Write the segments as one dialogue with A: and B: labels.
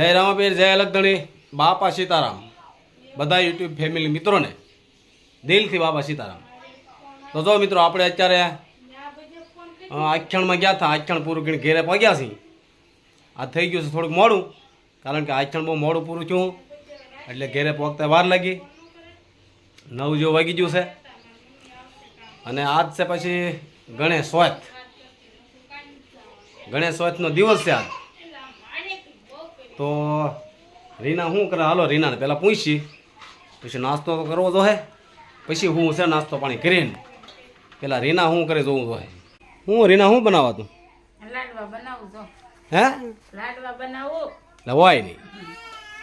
A: જય રામાપીર, જય અલગધણી, બાપા સીતારામ. બધા યુટ્યુબ ફેમિલી મિત્રોને દિલથી બાપા સીતારામ. તો જો મિત્રો, આપણે અત્યારે આખ્યાણમાં ગયા હતા. આખ્યાણ પૂરું કરીને ઘેરે પહોંચ્યા છીએ. આ થઈ ગયું છે થોડુંક મોડું, કારણ કે આખ્યાણ બહુ મોડું પૂરું થયું, એટલે ઘેરે પહોંચતા વાર લાગી. 9 જેવું વાગી ગયું છે. અને આજ છે પછી ગણેશ ચોથનો દિવસ છે આજ. તો રીના શું કરે? હાલો રીનાને પહેલાં પૂછી, પછી નાસ્તો તો કરવો જોઈએ, પછી હું છે નાસ્તો પાણી કરીને પેલા રીના શું કરે જોવું જોઈએ. હું રીના શું બનાવવા તું?
B: લાડવા બનાવું છો?
A: હે,
B: લાડવા બનાવું
A: લવાય નહીં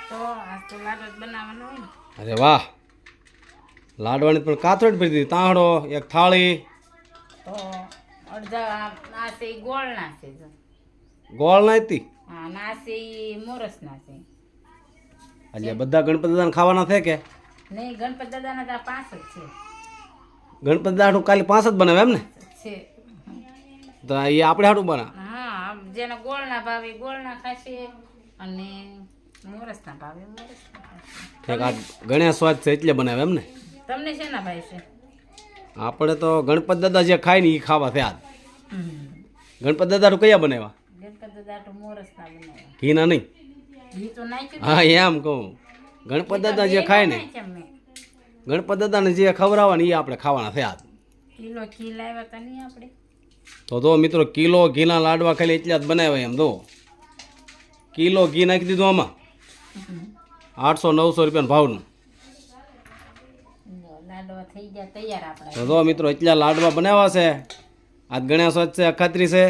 B: તો આજ તો લાડવા બનાવવાનો હોય ને.
A: અરે વાહ, લાડવાની પણ કાથરડ ભરી દીધી. તાંહડો, એક થાળી,
B: તો અડધા આ છે ઈ ગોળ ના છે જો.
A: ગોળ નાખતી.
B: હા, ના છે ઈ મોરસ ના છે.
A: એટલે બધા ગણપતિ દાદાને ખાવાના છે કે
B: નહીં, ગણપતિ દાદાના તો આ 5 જ છે.
A: ગણપતિ દાદા કાલે 5 જ બનાવે એમ ને?
B: છે.
A: તો એ આપણે હાટું બના.
B: હા, જેને ગોળ ના ભાવે ગોળ ના ખાશે, અને મોરસ ના ભાવે મોરસ ના ખાશે.
A: ઠીક, આ ગણેશ ચોથ છે એટલે બનાવે એમ ને?
B: તમને શેના ભાઈ છે?
A: આપણે તો ગણપતિ દાદા જે ખાય ને એ ખાવા છે આજ. ગણપતિ દાદા કયા બનાવ્યા?
B: ગણપતિ દાદા તો મોરસ ના બનાવ્યા.
A: ઘીના નહીં?
B: ઘી તો નાખ્યું.
A: હા, એમ કહું. ગણપતિ દાદા જે ખાય ને, ગણપતિ દાદાને જે ખવડાવવા એ આપણે ખાવાના છે આજ.
B: કિલો ઘી લાવ્યા હતા નહીં આપણે?
A: તો જો મિત્રો, કિલો ઘીના લાડવા ખાલી એટલા જ બનાવ્યા. એમ જો કિલો ઘી નાખી દીધું આમાં. 800-900 રૂપિયાનું ભાવનું.
B: લાડવા થઈ ગયા તૈયાર આપણે.
A: તો જો મિત્રો, એટલા લાડવા બનાવ્યા છે. આજ ગણેશ ચોથ છે, અખાત્રી છે,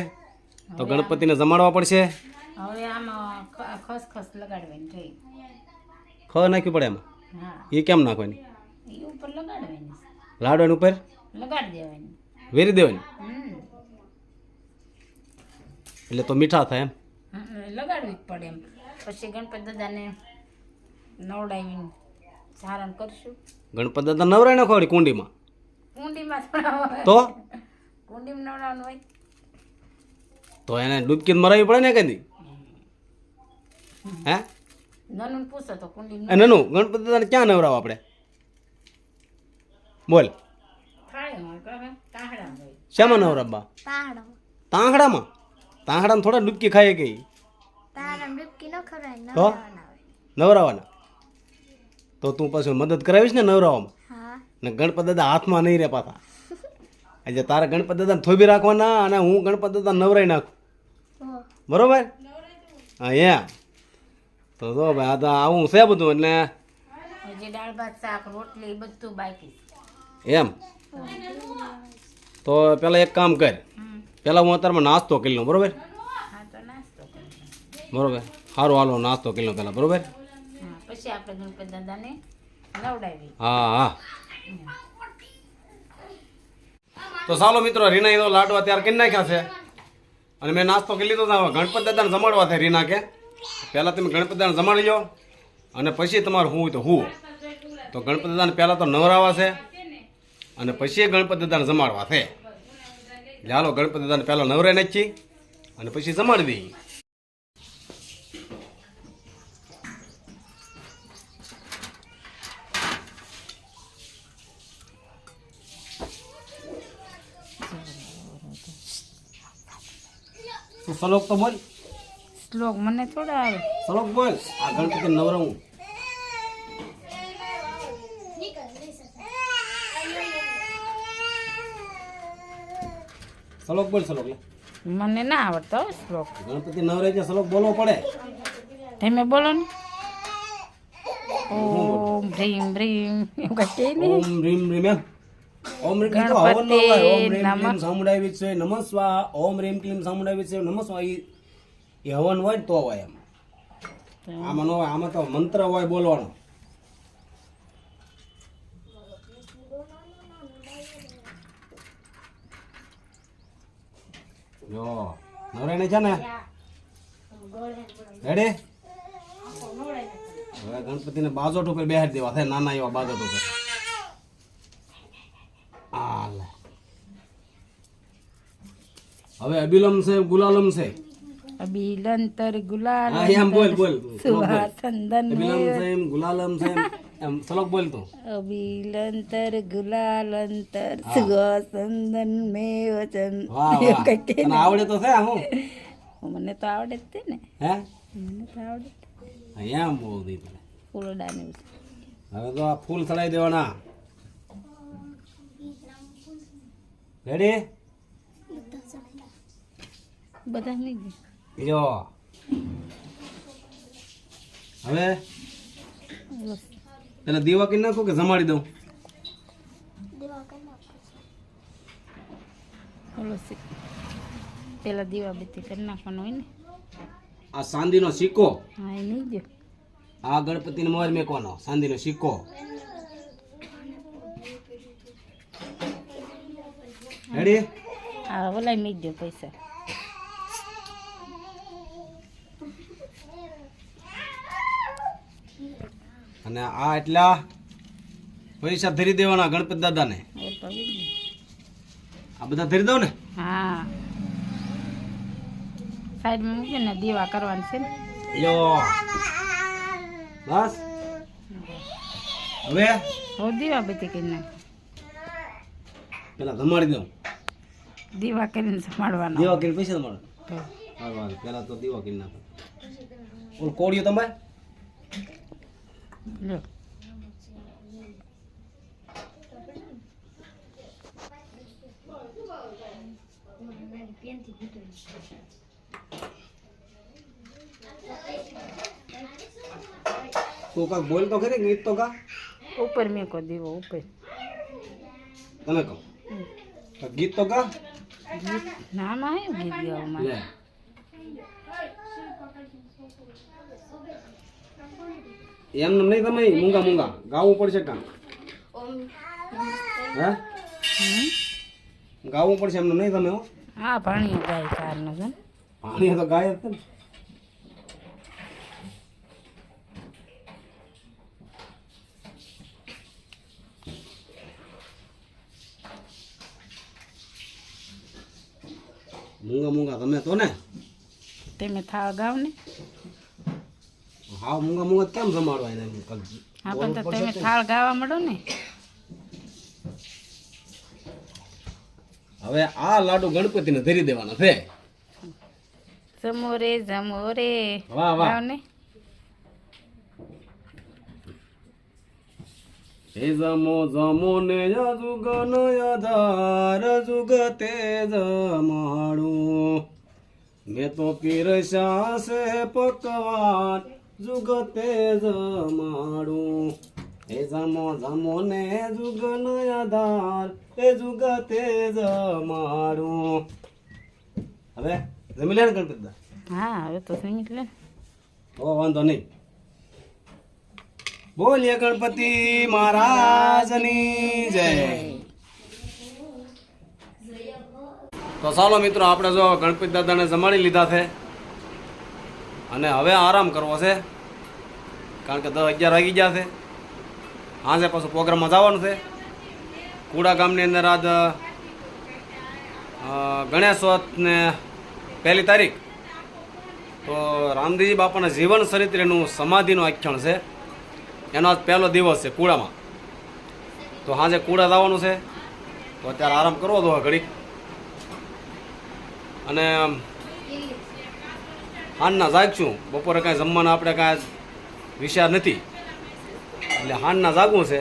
A: તો ગણપતિને જમાડવા પડશે.
B: હવે આમાં ખસખસ લગાડવાની થઈ.
A: નાખ્યું પડે એમાં?
B: હા,
A: એ કેમ નાખવાની?
B: એ ઉપર લગાડવાની,
A: લાડવાની ઉપર
B: લગાડી દેવાની.
A: વેરી દેવાની,
B: હમ.
A: એટલે તો મીઠા થાય એમ?
B: લગાડવી જ પડે એમ. પછી ગણપતિ દાદાને નવડાવીને સારણ કરશું.
A: ગણપતિ દાદા નવરાય નાખો વળી કુંડીમાં?
B: કુંડીમાં થોડા હોય
A: તો
B: કુંડીમાં નવડાવવાનું હોય
A: તો એને ડૂબકી મરાવી પડે ને કદી? હે,
B: નનું પૂછો તો કુંડીમાં
A: નનું ગણપતિ દાદાને ક્યાં નવરાવ આપણે? બોલ,
B: થાય હોય કહે તાહડા હોય.
A: શેમાં નવરાબા? તાંહડામાં? તાંહડામાં થોડા ડૂબકી ખાય ગઈ તો નવરાવાના. તો તું પાછું મદદ કરાવીશ ને નવરાવામાં? ને ગણપતિ દાદા હાથમાં નહીં રે પાછા. એટલે તારે ગણપતિ દાદાને થોભી રાખવાના, અને હું ગણપતિ દાદા નવરાઈ નાખું, બરોબર? હા, એમ. તો જો ભાઈ, આ તો આવું છે બધું. એટલે
B: હજી દાળ ભાત શાક રોટલી બધું બાકી
A: એમ. તો પેલા એક કામ કર, પેલા હું અત્યારમાં નાસ્તો કરી લઉં, બરોબર?
B: હા, તો નાસ્તો કરી.
A: બરોબર, સારું, હાલો નાસ્તો કરી લઉં પેલા, બરોબર?
B: હા, પછી આપણે ગણપતિ દાદાને નવડાવી.
A: હા હા. તો ચાલો મિત્રો, રીના એ તો લાડવા તૈયાર કરી નાખ્યા છે, અને મેં નાસ્તો કરી લીધો. ગણપતિ દાદાને જમાડવા થાય. રીના કે પહેલાં તમે ગણપતિ દાદાને જમાડી લો, અને પછી તમારે હું તો હું. તો ગણપતિ દાદાને પહેલાં તો નવરાવા છે, અને પછી ગણપતિ દાદાને જમાડવા છે. એટલે હાલો ગણપતિ દાદાને પહેલાં નવરાઈ નાખી, અને પછી જમાડી દઈએ. શ્લોક તો બોલ.
B: શ્લોક મને થોડા આવે.
A: શ્લોક બોલ. આ ગણપતિ નવરાવું. શ્લોક બોલ. શ્લોક
B: મને ના આવડતો શ્લોક.
A: ગણપતિ નવરાય છે, શ્લોક બોલવો પડે.
B: તમે બોલો ને. ઓમ ભ્રીમ ભ્રીમ એવું કઈ કહે ને.
A: ઓમ રીમ રીમ એમ. ઓમ રીમ ક્લીમ
B: ગણપતિ
A: ઓમ રીમ ક્લીમ
B: નમઃ.
A: સામુંડાય વિશે નમઃ સ્વાહા. ઓમ રીમ ક્લીમ સામુંડાય વિશે નમઃ સ્વાહા. એ હવન હોય તો હોય એમ. આમાં ન હોય, આમાં તો મંત્ર હોય બોલવાનો. જો નવરાય ને છે ને રેડી. હવે ગણપતિને બાજોટ ઉપર બેહાડી દેવા છે, નાના એવા બાજોટ ઉપર. હવે અબિલમ છે, ગુલાલમ છે,
B: અભિલંતર ગુલાલ
A: હા એમ બોલ બોલ
B: સુવાસંદન
A: એમ ગુલાલમ છે એમ સલોક બોલ તું
B: અભિલંતર ગુલાલંતર સુવાસંદન મેં વચન
A: વાહ વાહ તને આવડે તો છે હું
B: મને તો આવડે જ તે ને
A: હે
B: મને તો આવડે
A: એમ બોલ દી તને
B: ફૂલડાને
A: હવે તો આ ફૂલ ચડાઈ દેવાના રેડી
B: બધા નહીં
A: જો હવે પેલા દીવા કરી નાખો કે જમાડી દઉં
B: પેલા દીવા બત્તી કરી નાખવાનો હોય ને
A: આ ચાંદીનો સિક્કો
B: હા એ નહીં જો
A: આ ગણપતિને મોર મેકવાનો ચાંદીનો સિક્કો રેડી
B: હા ઓલા મીજો પૈસા
A: અને આ એટલા પૈસા ધરી દેવાના ગણપતિ દાદાને આ બધા ધરી દઉં ને
B: હા સાઈડમાં મૂકીને દીવા કરવાનું છે ને
A: યો બસ હવે
B: હું દીવા બધી કરી નાખ
A: પેલા જમાડી દઉં
B: દીવા કરીને સંભાળવાનો
A: દીવા કરીને પૈસા મળે હા પેલા તો દીવા કરી નાખો ઓલ કોળિયો તમારે
B: લ્યો
A: તું કાક બોલ તો ખરી ગીત તો કા
B: ઉપર મેકો દીવો ઉપર
A: તમે કહો કાંઈક ગીત તો કા
B: ગીત નામ આવ્યું ગીત ગાવામાં
A: લે એમને નહીં તમે મૂંગા મૂંગા ગાવું પડશે કામ હે ગાવું પડશે એમને નહીં તમે હો
B: હા પાણી ગાય કારનો છે ને
A: પાણી તો ગાય જ છે ને મૂંગા મૂંગા તમે તો ને
B: તમે થાળ ગાવ ને
A: હા મૂંગા મૂંગા કેમ જમાડવા એને
B: હા પણ તો તમે થાળ ગાવા મળો ને
A: હવે આ લાડુ ગણપતિને ધરી દેવાના છે
B: જમો રે
A: વાહ વાહ
B: ગાવ ને
A: હે જમો જમો ને જુગન યાધાર જુગતે જમાડું મેં તો પીરસ્યા છે પકવાન જુગતે જમાડું હે જમો જમો ને જુગન યાધાર એ જુગતે જમાડું હવે જમી લે ને ગણપતિ
B: હા હવે તો સંગીત એટલે
A: ઓ વાંધો નહીં બોલીએ ગણપતિ મહારાજની જય તો ચાલો મિત્રો આપણે જો ગણપતિ દાદાને જમાડી લીધા છે અને હવે આરામ કરવો છે કારણ કે 10-11 વાગી ગયા છે આજે પાછું પ્રોગ્રામમાં જવાનું છે કુડા ગામની અંદર આજ ગણેશ ચોથને 1 તારીખ તો રામદેવજી બાપાના જીવન ચરિત્રનું સમાધિનું આખ્યાન છે એનો આજ પહેલો દિવસ છે કુડામાં તો સાંજે કુડા જવાનું છે તો અત્યારે આરામ કરવો તો ઘડીક અને હાનના જાગશું બપોરે કાંઈ જમવાના આપણે કાંઈ વિચાર નથી એટલે હાનના જાગવું છે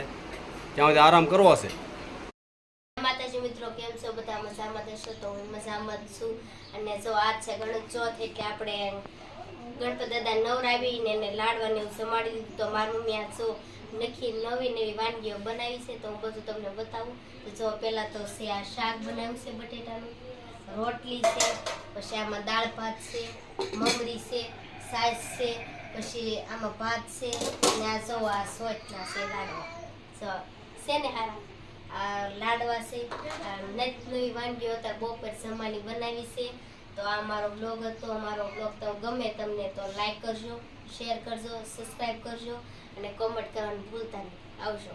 A: ત્યાં સુધી આરામ કરવો છે
C: માતાજી મિત્રો કેમ છો બધા મજામાં હશો તો હું મજામાં જ છું અને જો આજ છે ગણેશ ચોથ એટલે આપણે ગણપતિ દાદા નવરાવીને એને લાડવાને એવું જમાડી દીધું તો મારી મમ્મી આ જો નવી વાનગીઓ બનાવી છે તો હું બધું તમને બતાવું તો જો પહેલાં તો છે આ શાક બનાવ્યું છે બટેટાનું રોટલી છે પછી આમાં દાળ ભાત છે મમરી છે સાસ છે પછી આમાં ભાત છે અને આ જો આ સોટના છે લાડવા જો છે ને હારા આ લાડવા છે નવી વાનગીઓ હતા બપોર જમવાની બનાવી છે તો આ મારો બ્લોગ હતો અમારો બ્લોગ તો ગમે તમને તો લાઈક કરજો શેર કરજો સબસ્ક્રાઈબ કરજો અને કોમેન્ટ કરવાનું ભૂલતા નહીં આવજો